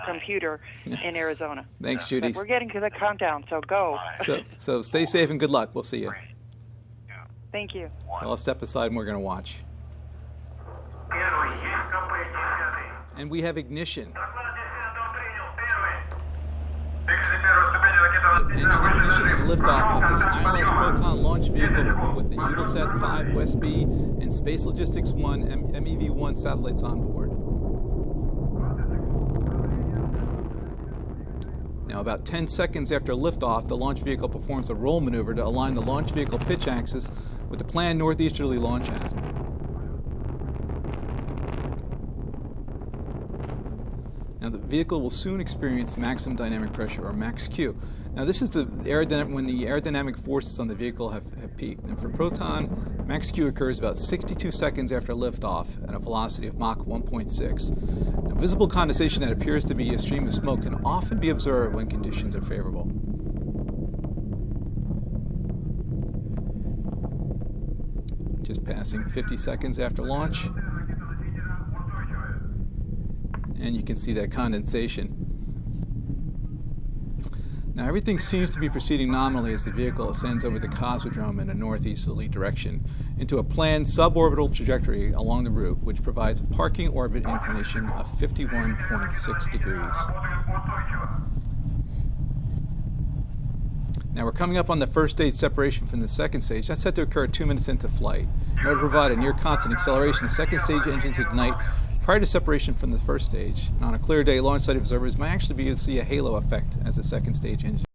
computer in Arizona. Thanks, Judy. But we're getting to the countdown, so go. So stay safe and good luck. We'll see you. Thank you. I'll step aside and we're going to watch. And we have ignition. Engine ignition and liftoff of this ILS Proton launch vehicle with the Eutelsat 5 West B and Space Logistics 1 MEV-1 satellites on board. Now, about 10 seconds after liftoff, the launch vehicle performs a roll maneuver to align the launch vehicle pitch axis with the planned northeasterly launch azimuth. Now, the vehicle will soon experience maximum dynamic pressure, or max Q. Now, this is when the aerodynamic forces on the vehicle have peaked. And for Proton, max Q occurs about 62 seconds after liftoff at a velocity of Mach 1.6. Now, visible condensation that appears to be a stream of smoke can often be observed when conditions are favorable. Just passing 50 seconds after launch. And you can see that condensation. Now, everything seems to be proceeding nominally as the vehicle ascends over the cosmodrome in a northeasterly direction into a planned suborbital trajectory along the route, which provides a parking orbit inclination of 51.6 degrees. Now, we're coming up on the first stage separation from the second stage. That's set to occur 2 minutes into flight. In order to provide a near constant acceleration, the second stage engines ignite prior to separation from the first stage. And on a clear day, launch site observers might actually be able to see a halo effect as the second stage engine